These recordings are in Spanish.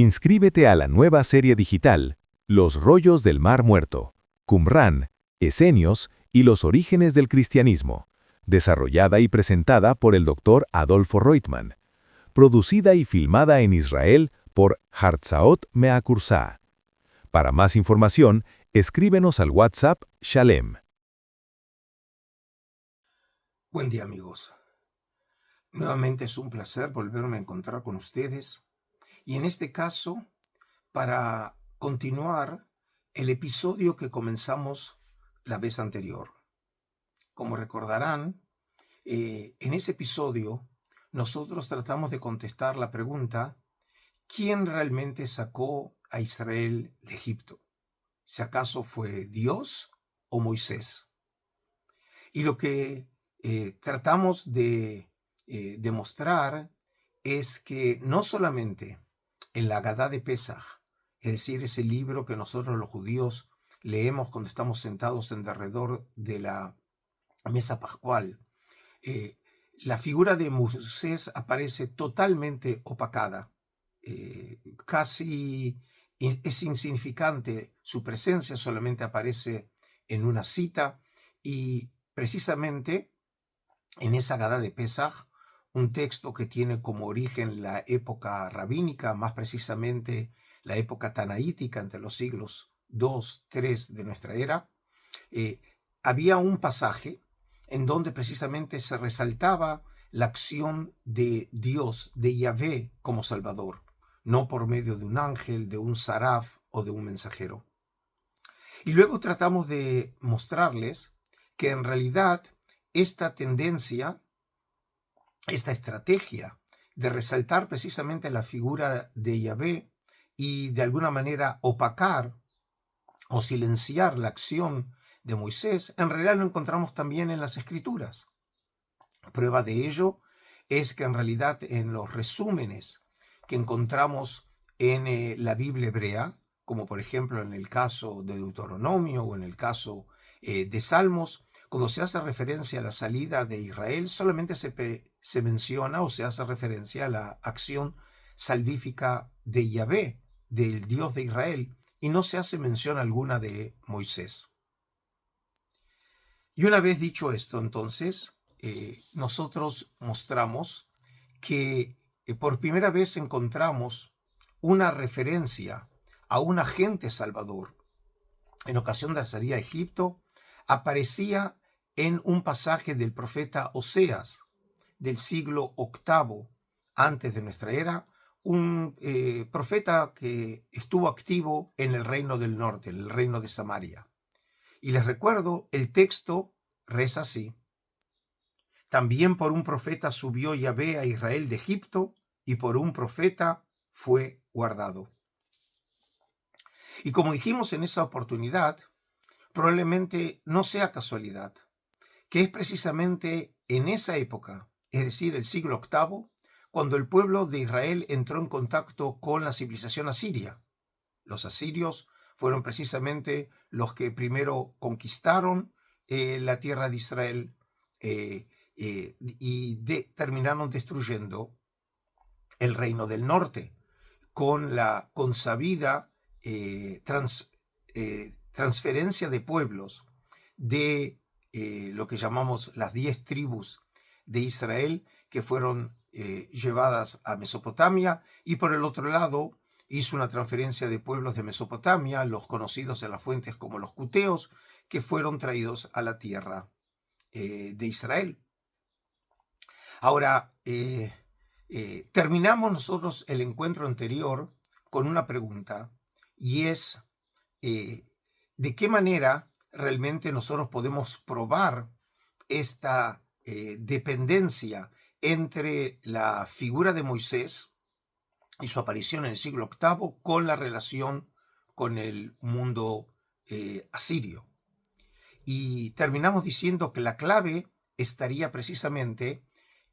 Inscríbete a la nueva serie digital, Los rollos del Mar Muerto, Qumrán, Esenios y los orígenes del cristianismo, desarrollada y presentada por el Dr. Adolfo Reutemann, producida y filmada en Israel por Hartzaot Meakursá. Para más información, escríbenos al WhatsApp Shalem. Buen día, amigos. Nuevamente es un placer volverme a encontrar con ustedes y en este caso para continuar el episodio que comenzamos la vez anterior. Como recordarán, en ese episodio nosotros tratamos de contestar la pregunta: ¿quién realmente sacó a Israel de Egipto? ¿Si acaso fue Dios o Moisés? Y lo que tratamos de demostrar es que no solamente en la Agadá de Pesaj, es decir, ese libro que nosotros los judíos leemos cuando estamos sentados en derredor de la mesa pascual, la figura de Moisés aparece totalmente opacada, casi es insignificante, su presencia solamente aparece en una cita y precisamente en esa Agadá de Pesaj, un texto que tiene como origen la época rabínica, más precisamente la época tanaítica entre los siglos II, III de nuestra era, había un pasaje en donde precisamente se resaltaba la acción de Dios, de Yahvé como Salvador, no por medio de un ángel, de un saraf o de un mensajero. Y luego tratamos de mostrarles que en realidad esta tendencia, esta estrategia de resaltar precisamente la figura de Yahvé y de alguna manera opacar o silenciar la acción de Moisés, en realidad lo encontramos también en las Escrituras. Prueba de ello es que en realidad en los resúmenes que encontramos en la Biblia hebrea, como por ejemplo en el caso de Deuteronomio o en el caso de Salmos, cuando se hace referencia a la salida de Israel, solamente se menciona o se hace referencia a la acción salvífica de Yahvé, del Dios de Israel, y no se hace mención alguna de Moisés. Y una vez dicho esto, entonces, nosotros mostramos que por primera vez encontramos una referencia a un agente salvador. En ocasión de la salida a Egipto, aparecía en un pasaje del profeta Oseas del siglo VIII antes de nuestra era, un profeta que estuvo activo en el reino del norte, en el reino de Samaria. Y les recuerdo, el texto reza así: también por un profeta subió Yahvé a Israel de Egipto, y por un profeta fue guardado. Y como dijimos en esa oportunidad, probablemente no sea casualidad que es precisamente en esa época, es decir, el siglo VIII, cuando el pueblo de Israel entró en contacto con la civilización asiria. Los asirios fueron precisamente los que primero conquistaron la tierra de Israel y terminaron destruyendo el reino del norte con la consabida transferencia de pueblos de lo que llamamos las 10 tribus de Israel, que fueron llevadas a Mesopotamia, y por el otro lado hizo una transferencia de pueblos de Mesopotamia, los conocidos en las fuentes como los cuteos, que fueron traídos a la tierra de Israel. Ahora, terminamos nosotros el encuentro anterior con una pregunta, y es ¿de qué manera realmente nosotros podemos probar esta dependencia entre la figura de Moisés y su aparición en el siglo VIII con la relación con el mundo asirio? Y terminamos diciendo que la clave estaría precisamente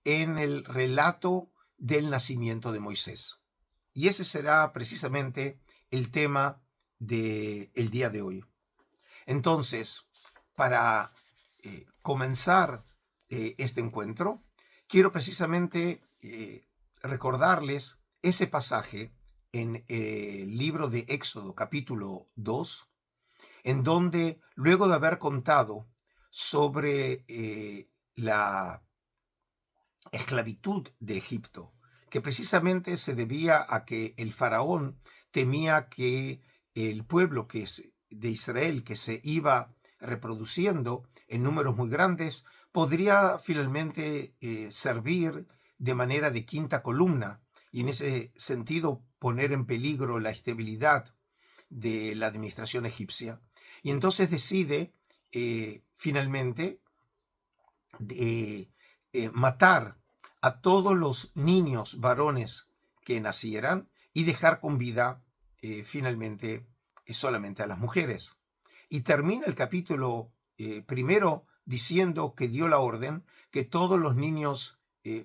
en el relato del nacimiento de Moisés. Y ese será precisamente el tema del día de hoy. Entonces, para comenzar este encuentro, quiero precisamente recordarles ese pasaje en el libro de Éxodo, capítulo 2, en donde luego de haber contado sobre la esclavitud de Egipto, que precisamente se debía a que el faraón temía que el pueblo de Israel, que se iba reproduciendo en números muy grandes, podría finalmente servir de manera de quinta columna y en ese sentido poner en peligro la estabilidad de la administración egipcia. Y entonces decide finalmente matar a todos los niños varones que nacieran y dejar con vida finalmente solamente a las mujeres. Y termina el capítulo primero diciendo que dio la orden que todos los niños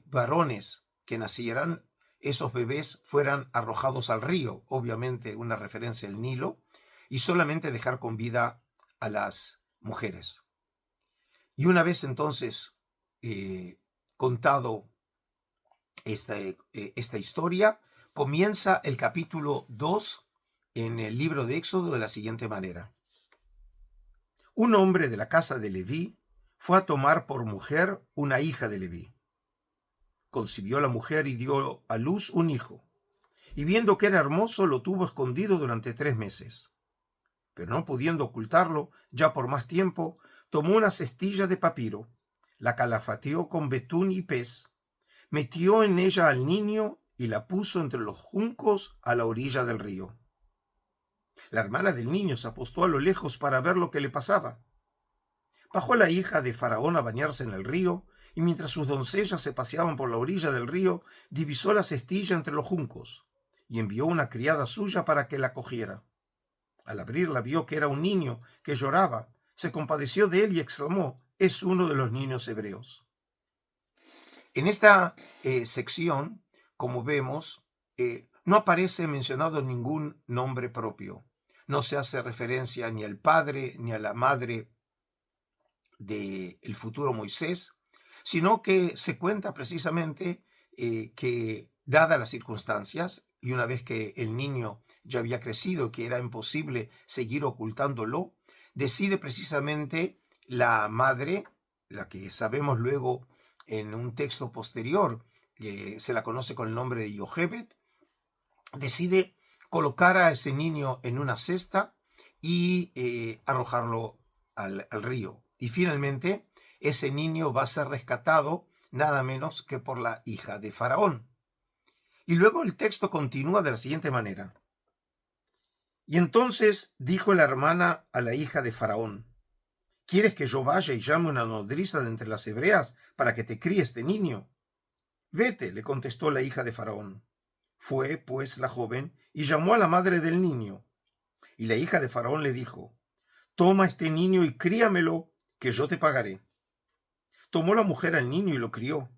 varones que nacieran, esos bebés fueran arrojados al río, obviamente una referencia al Nilo, y solamente dejar con vida a las mujeres. Y una vez entonces contado esta historia, comienza el capítulo 2 en el libro de Éxodo de la siguiente manera. Un hombre de la casa de Leví fue a tomar por mujer una hija de Leví. Concibió la mujer y dio a luz un hijo, y viendo que era hermoso, lo tuvo escondido durante 3 meses. Pero no pudiendo ocultarlo ya por más tiempo, tomó una cestilla de papiro, la calafateó con betún y pez, metió en ella al niño y la puso entre los juncos a la orilla del río. La hermana del niño se apostó a lo lejos para ver lo que le pasaba. Bajó la hija de Faraón a bañarse en el río, y mientras sus doncellas se paseaban por la orilla del río, divisó la cestilla entre los juncos, y envió una criada suya para que la cogiera. Al abrirla vio que era un niño que lloraba, se compadeció de él y exclamó: «Es uno de los niños hebreos». En esta sección, como vemos, no aparece mencionado ningún nombre propio. No se hace referencia ni al padre ni a la madre del futuro Moisés, sino que se cuenta precisamente que, dadas las circunstancias, y una vez que el niño ya había crecido, que era imposible seguir ocultándolo, decide precisamente la madre, la que sabemos luego en un texto posterior, que se la conoce con el nombre de Yochebed, decide colocar a ese niño en una cesta y arrojarlo al río. Y finalmente ese niño va a ser rescatado nada menos que por la hija de Faraón. Y luego el texto continúa de la siguiente manera. Y entonces dijo la hermana a la hija de Faraón: ¿Quieres que yo vaya y llame una nodriza de entre las hebreas para que te críe este niño? Vete, le contestó la hija de Faraón. Fue, pues, la joven y llamó a la madre del niño. Y la hija de Faraón le dijo: Toma este niño y críamelo, que yo te pagaré. Tomó la mujer al niño y lo crió.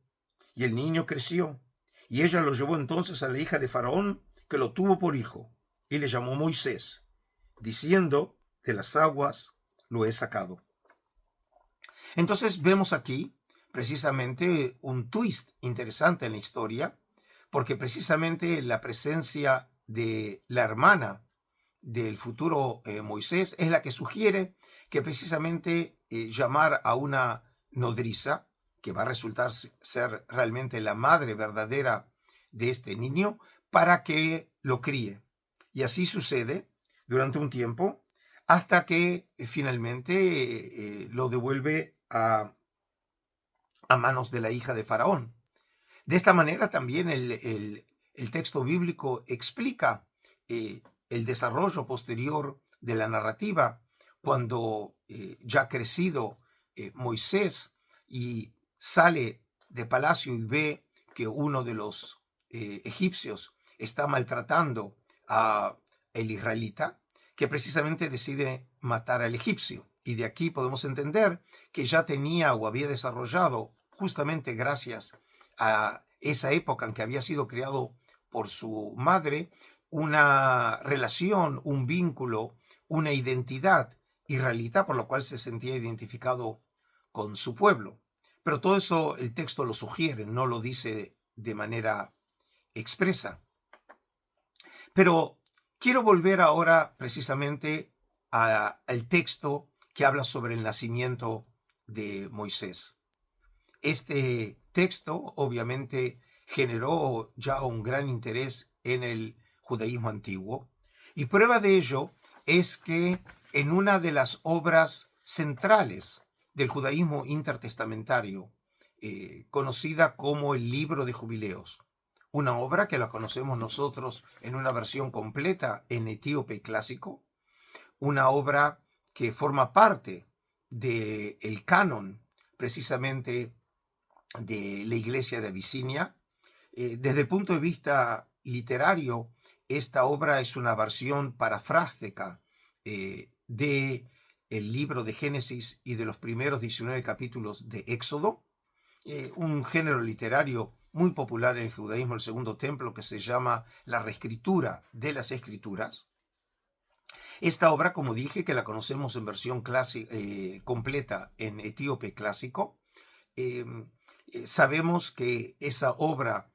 Y el niño creció. Y ella lo llevó entonces a la hija de Faraón, que lo tuvo por hijo, y le llamó Moisés, diciendo: De las aguas lo he sacado. Entonces vemos aquí precisamente un twist interesante en la historia, porque precisamente la presencia de la hermana del futuro Moisés es la que sugiere que precisamente llamar a una nodriza, que va a resultar ser realmente la madre verdadera de este niño, para que lo críe. Y así sucede durante un tiempo, hasta que finalmente lo devuelve a manos de la hija de Faraón. De esta manera también el texto bíblico explica el desarrollo posterior de la narrativa, cuando ya crecido Moisés y sale de palacio y ve que uno de los egipcios está maltratando a el israelita, que precisamente decide matar al egipcio. Y de aquí podemos entender que ya tenía o había desarrollado, justamente gracias a esa época en que había sido criado por su madre, una relación, un vínculo, una identidad israelita, por lo cual se sentía identificado con su pueblo. Pero todo eso el texto lo sugiere, no lo dice de manera expresa. Pero quiero volver ahora precisamente al texto que habla sobre el nacimiento de Moisés. Este texto obviamente generó ya un gran interés en el judaísmo antiguo, y prueba de ello es que en una de las obras centrales del judaísmo intertestamentario, conocida como el Libro de Jubileos, una obra que la conocemos nosotros en una versión completa en etíope clásico, una obra que forma parte del canon precisamente de la iglesia de Abisinia. Desde el punto de vista literario, esta obra es una versión parafrástica de el libro de Génesis y de los primeros 19 capítulos de Éxodo, un género literario muy popular en el judaísmo del Segundo Templo que se llama la reescritura de las Escrituras. Esta obra, como dije, que la conocemos en versión completa en etíope clásico, sabemos que esa obra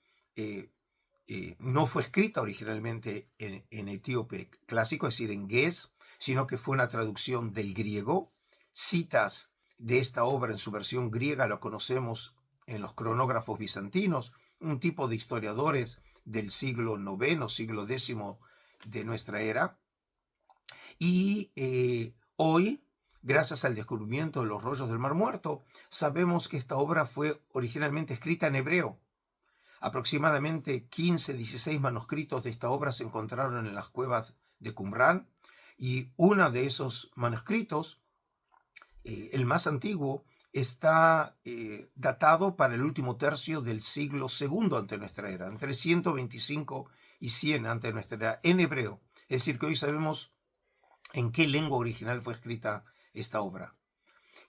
no fue escrita originalmente en etíope clásico, es decir, en ge'ez, sino que fue una traducción del griego. Citas de esta obra en su versión griega la conocemos en los cronógrafos bizantinos, un tipo de historiadores del siglo IX, siglo X de nuestra era. Y hoy, gracias al descubrimiento de los rollos del Mar Muerto, sabemos que esta obra fue originalmente escrita en hebreo. Aproximadamente 15, 16 manuscritos de esta obra se encontraron en las cuevas de Qumrán, y uno de esos manuscritos, el más antiguo, está datado para el último tercio del siglo II ante nuestra era, entre 125 y 100 ante nuestra era, en hebreo. Es decir, que hoy sabemos en qué lengua original fue escrita esta obra.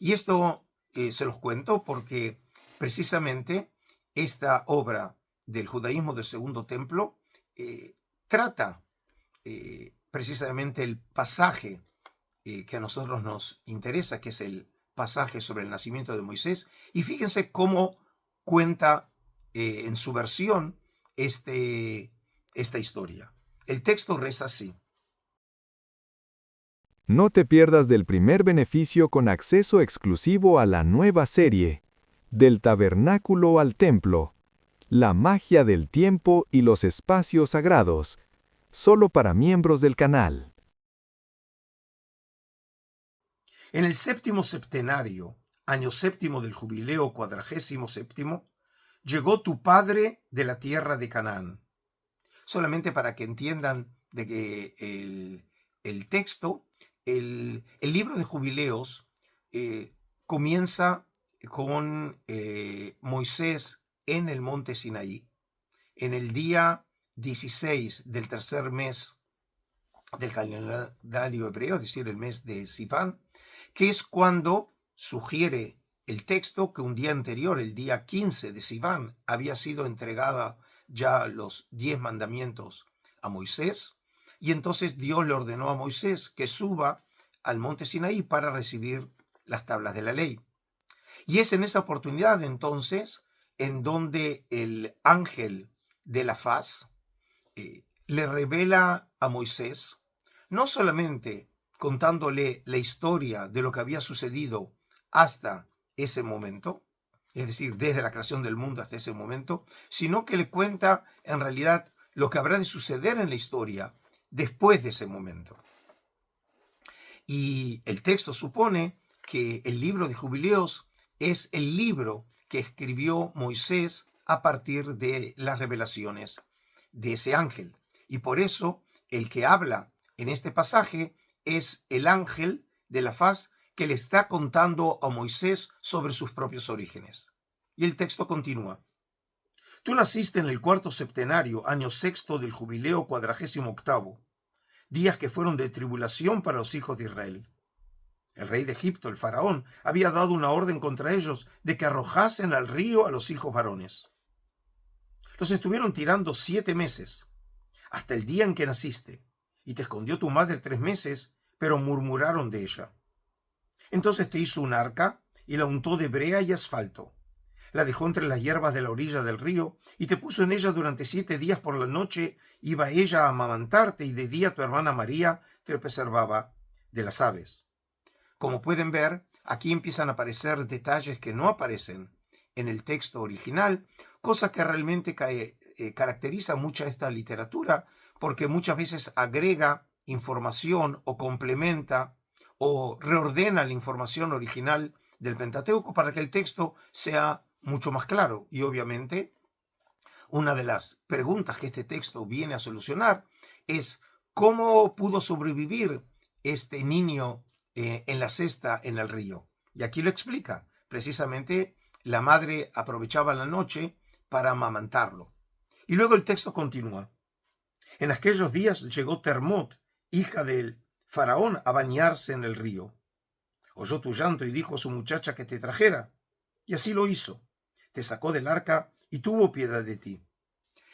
Y esto se los cuento porque precisamente esta obra del judaísmo del Segundo Templo trata precisamente el pasaje que a nosotros nos interesa, que es el pasaje sobre el nacimiento de Moisés. Y fíjense cómo cuenta en su versión esta historia. El texto reza así. No te pierdas del primer beneficio con acceso exclusivo a la nueva serie, Del Tabernáculo al Templo, la magia del tiempo y los espacios sagrados, solo para miembros del canal. En el séptimo septenario, año séptimo del jubileo 47º, llegó tu padre de la tierra de Canaán. Solamente para que entiendan de que el texto, el libro de jubileos comienza con Moisés en el monte Sinaí, en el día 16 del tercer mes del calendario hebreo, es decir, el mes de Sivan, que es cuando sugiere el texto que un día anterior, el día 15 de Sivan, había sido entregada ya los 10 mandamientos a Moisés, y entonces Dios le ordenó a Moisés que suba al monte Sinaí para recibir las tablas de la ley. Y es en esa oportunidad entonces en donde el ángel de la faz le revela a Moisés, no solamente contándole la historia de lo que había sucedido hasta ese momento, es decir, desde la creación del mundo hasta ese momento, sino que le cuenta en realidad lo que habrá de suceder en la historia después de ese momento. Y el texto supone que el libro de Jubileos es el libro que escribió Moisés a partir de las revelaciones de ese ángel. Y por eso el que habla en este pasaje es el ángel de la faz que le está contando a Moisés sobre sus propios orígenes. Y el texto continúa. Tú naciste en el cuarto septenario, año sexto del jubileo 48º, días que fueron de tribulación para los hijos de Israel. El rey de Egipto, el faraón, había dado una orden contra ellos de que arrojasen al río a los hijos varones. Los estuvieron tirando 7 meses, hasta el día en que naciste, y te escondió tu madre 3 meses, pero murmuraron de ella. Entonces te hizo un arca y la untó de brea y asfalto. la dejó entre las hierbas de la orilla del río y te puso en ella durante 7 días por la noche. Iba ella a amamantarte y de día tu hermana María te preservaba de las aves. Como pueden ver, aquí empiezan a aparecer detalles que no aparecen en el texto original, cosa que realmente caracteriza mucho a esta literatura, porque muchas veces agrega información o complementa o reordena la información original del Pentateuco para que el texto sea mucho más claro. Y obviamente, una de las preguntas que este texto viene a solucionar es cómo pudo sobrevivir este niño en la cesta en el río. Y aquí lo explica. Precisamente la madre aprovechaba la noche para amamantarlo. Y luego el texto continúa. En aquellos días llegó Termot, hija del faraón, a bañarse en el río. Oyó tu llanto y dijo a su muchacha que te trajera. Y así lo hizo. Te sacó del arca y tuvo piedad de ti.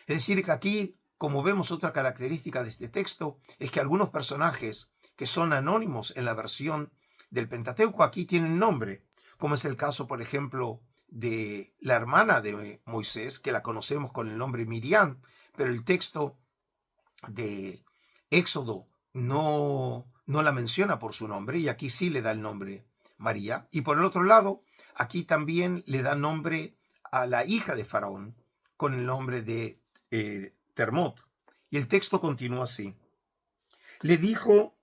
Es decir, que aquí, como vemos, otra característica de este texto es que algunos personajes que son anónimos en la versión del Pentateuco aquí tienen nombre, como es el caso, por ejemplo, de la hermana de Moisés, que la conocemos con el nombre Miriam, pero el texto de Éxodo no la menciona por su nombre, y aquí sí le da el nombre María. Y por el otro lado, aquí también le da nombre a la hija de Faraón con el nombre de Termot. Y el texto continúa así. Le dijo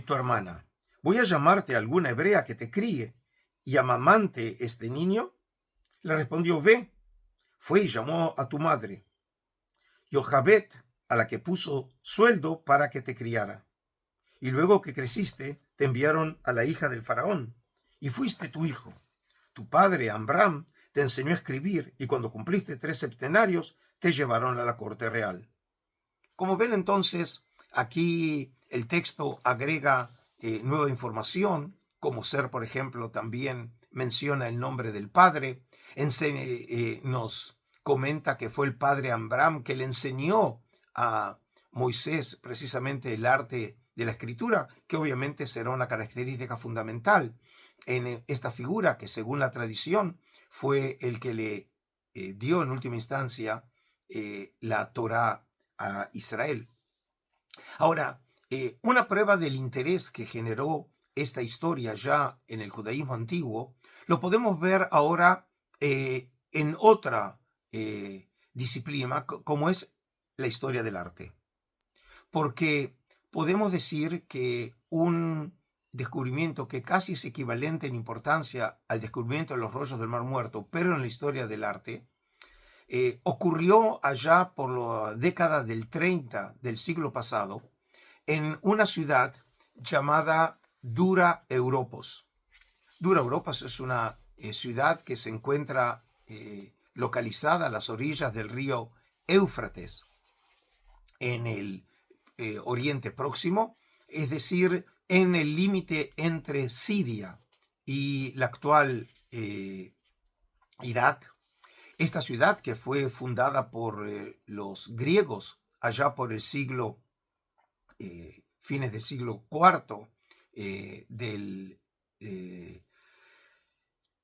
tu hermana, voy a llamarte a alguna hebrea que te críe y amamante este niño. Le respondió, ve. Fue y llamó a tu madre, Jochebed, a la que puso sueldo para que te criara. Y luego que creciste, te enviaron a la hija del faraón, y fuiste tu hijo. Tu padre, Amram, te enseñó a escribir, y cuando cumpliste 3 septenarios, te llevaron a la corte real. Como ven entonces, aquí el texto agrega nueva información, como ser, por ejemplo, también menciona el nombre del padre, nos comenta que fue el padre Amram que le enseñó a Moisés precisamente el arte de la escritura, que obviamente será una característica fundamental en esta figura que según la tradición fue el que le dio en última instancia la Torá a Israel. Ahora, una prueba del interés que generó esta historia ya en el judaísmo antiguo, lo podemos ver ahora en otra disciplina, como es la historia del arte. Porque podemos decir que un descubrimiento que casi es equivalente en importancia al descubrimiento de los rollos del Mar Muerto, pero en la historia del arte, ocurrió allá por la década del 30 del siglo pasado en una ciudad llamada Dura Europos. Dura Europos es una ciudad que se encuentra localizada a las orillas del río Éufrates en el Oriente Próximo, es decir, en el límite entre Siria y la actual Irak. Esta ciudad, que fue fundada por los griegos allá por el siglo, fines del siglo IV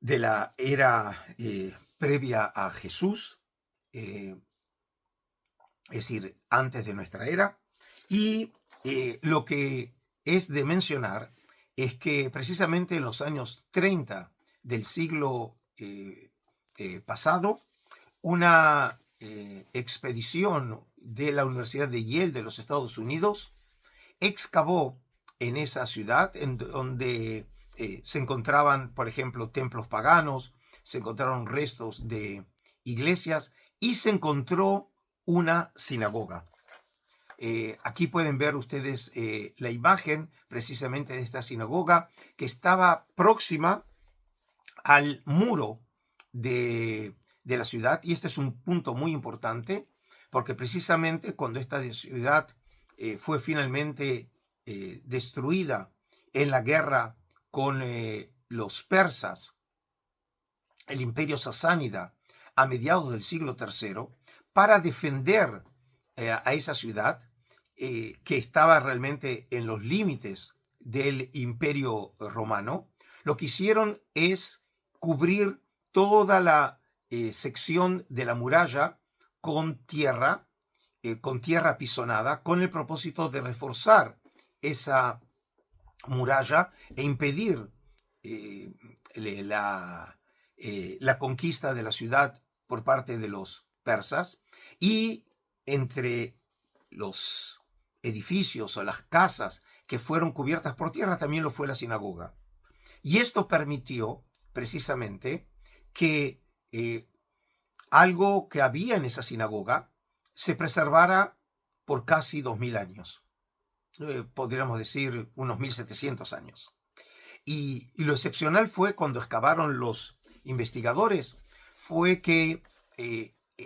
de la era previa a Jesús, es decir, antes de nuestra era. Y lo que es de mencionar es que precisamente en los años 30 del siglo pasado, una expedición de la Universidad de Yale de los Estados Unidos excavó en esa ciudad, en donde se encontraban, por ejemplo, templos paganos, se encontraron restos de iglesias y se encontró una sinagoga. Aquí pueden ver ustedes la imagen precisamente de esta sinagoga que estaba próxima al muro de la ciudad, y este es un punto muy importante porque precisamente cuando esta ciudad fue finalmente destruida en la guerra con los persas, el imperio sasánida, a mediados del siglo III, para defender a esa ciudad que estaba realmente en los límites del imperio romano, lo que hicieron es cubrir toda la sección de la muralla con tierra apisonada, con el propósito de reforzar esa muralla e impedir eh, la conquista de la ciudad por parte de los persas. Y entre los edificios o las casas que fueron cubiertas por tierra también lo fue la sinagoga. Y esto permitió precisamente que algo que había en esa sinagoga se preservara por casi 2000 años. Podríamos decir unos 1700 años. Y lo excepcional fue cuando excavaron los investigadores, fue que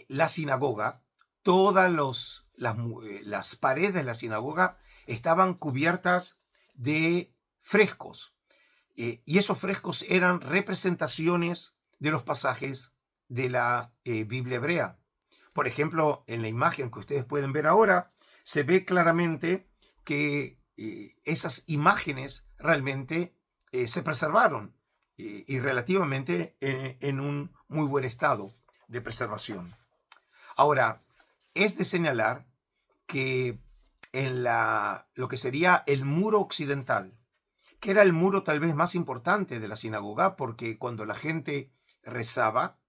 la sinagoga, todas las paredes de la sinagoga estaban cubiertas de frescos. Y esos frescos eran representaciones de los pasajes de la Biblia hebrea. Por ejemplo, en la imagen que ustedes pueden ver ahora, se ve claramente que esas imágenes realmente se preservaron y relativamente en un muy buen estado de preservación. Ahora, es de señalar que en lo que sería el muro occidental, que era el muro tal vez más importante de la sinagoga, porque cuando la gente rezaba,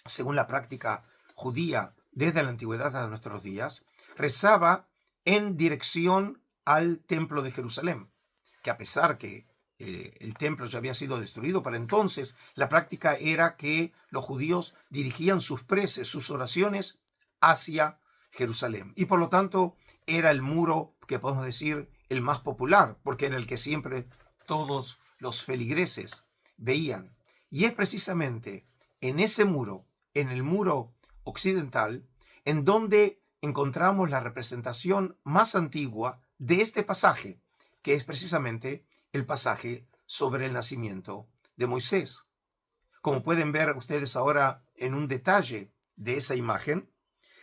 según la práctica judía desde la antigüedad a nuestros días, rezaba en dirección al templo de Jerusalén, que a pesar que el templo ya había sido destruido para entonces, la práctica era que los judíos dirigían sus preces, sus oraciones hacia Jerusalén. Y por lo tanto era el muro que podemos decir el más popular, porque era el que siempre todos los feligreses veían. Y es precisamente en ese muro, en el muro occidental, en donde encontramos la representación más antigua de este pasaje, que es precisamente el pasaje sobre el nacimiento de Moisés. Como pueden ver ustedes ahora en un detalle de esa imagen,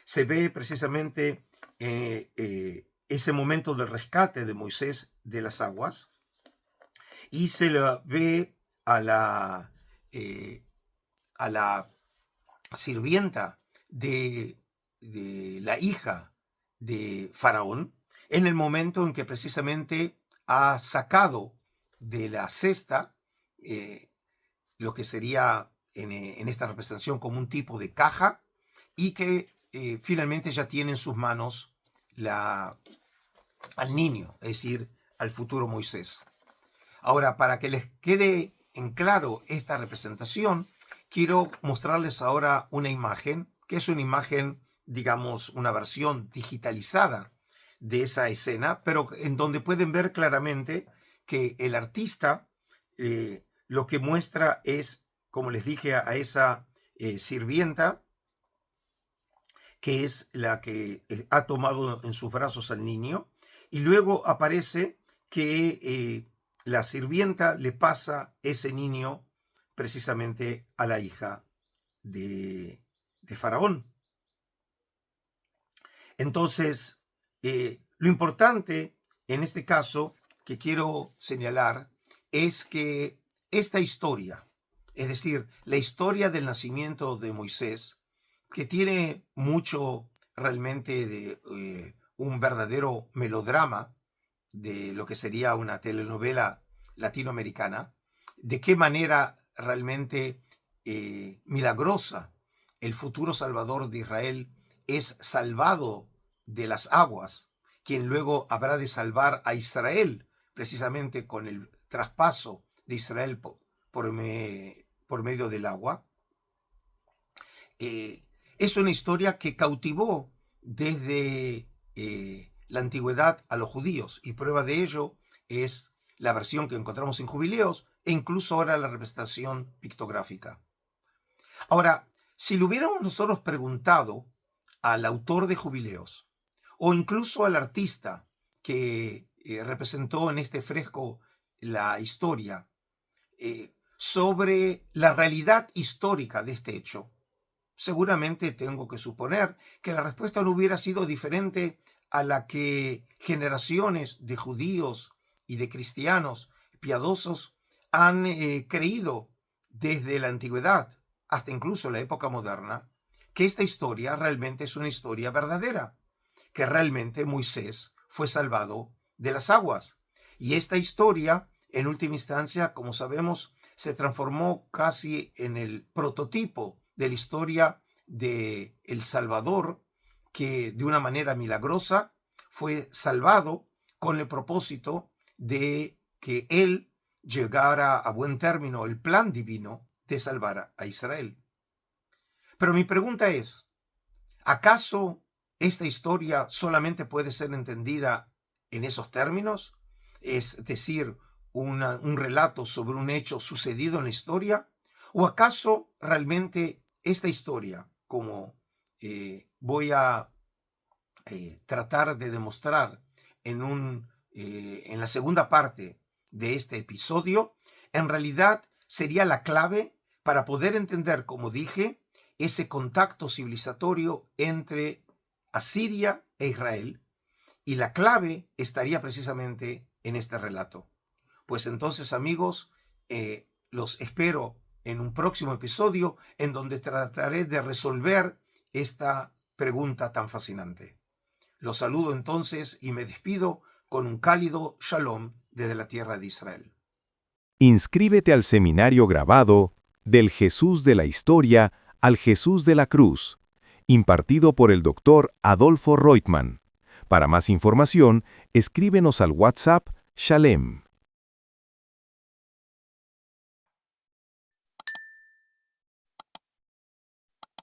se ve precisamente ese momento del rescate de Moisés de las aguas y se le ve a la sirvienta de la hija de Faraón en el momento en que precisamente ha sacado de la cesta lo que sería en esta representación como un tipo de caja y que finalmente ya tiene en sus manos al niño, es decir, al futuro Moisés. Ahora, para que les quede en claro esta representación, quiero mostrarles ahora una imagen, que es una imagen, digamos, una versión digitalizada de esa escena, pero en donde pueden ver claramente que el artista lo que muestra es, como les dije, a esa sirvienta, que es la que ha tomado en sus brazos al niño, y luego aparece que la sirvienta le pasa ese niño precisamente a la hija de Faraón. Entonces, lo importante en este caso que quiero señalar es que esta historia, es decir, la historia del nacimiento de Moisés, que tiene mucho realmente de un verdadero melodrama de lo que sería una telenovela latinoamericana, de qué manera realmente milagrosa el futuro Salvador de Israel es salvado de las aguas, quien luego habrá de salvar a Israel, precisamente con el traspaso de Israel por medio del agua. Es una historia que cautivó desde la antigüedad a los judíos, y prueba de ello es la versión que encontramos en Jubileos e incluso ahora la representación pictográfica. Ahora, si le hubiéramos nosotros preguntado al autor de Jubileos o incluso al artista que representó en este fresco la historia sobre la realidad histórica de este hecho, seguramente tengo que suponer que la respuesta no hubiera sido diferente a la que generaciones de judíos y de cristianos piadosos han creído desde la antigüedad. hasta incluso la época moderna, que esta historia realmente es una historia verdadera, que realmente Moisés fue salvado de las aguas. Y esta historia, en última instancia, como sabemos, se transformó casi en el prototipo de la historia de El Salvador, que de una manera milagrosa fue salvado con el propósito de que él llegara a buen término el plan divino de salvar a Israel. Pero mi pregunta es, ¿acaso esta historia solamente puede ser entendida en esos términos? Es decir, un relato sobre un hecho sucedido en la historia. ¿O acaso realmente esta historia, como voy a tratar de demostrar en la segunda parte de este episodio, en realidad sería la clave para poder entender, como dije, ese contacto civilizatorio entre Asiria e Israel? Y la clave estaría precisamente en este relato. Pues entonces, amigos, los espero en un próximo episodio en donde trataré de resolver esta pregunta tan fascinante. Los saludo entonces y me despido con un cálido shalom desde la tierra de Israel. Inscríbete al seminario grabado Del Jesús de la Historia al Jesús de la Cruz, impartido por el Dr. Adolfo Reutemann. Para más información, escríbenos al WhatsApp Shalem.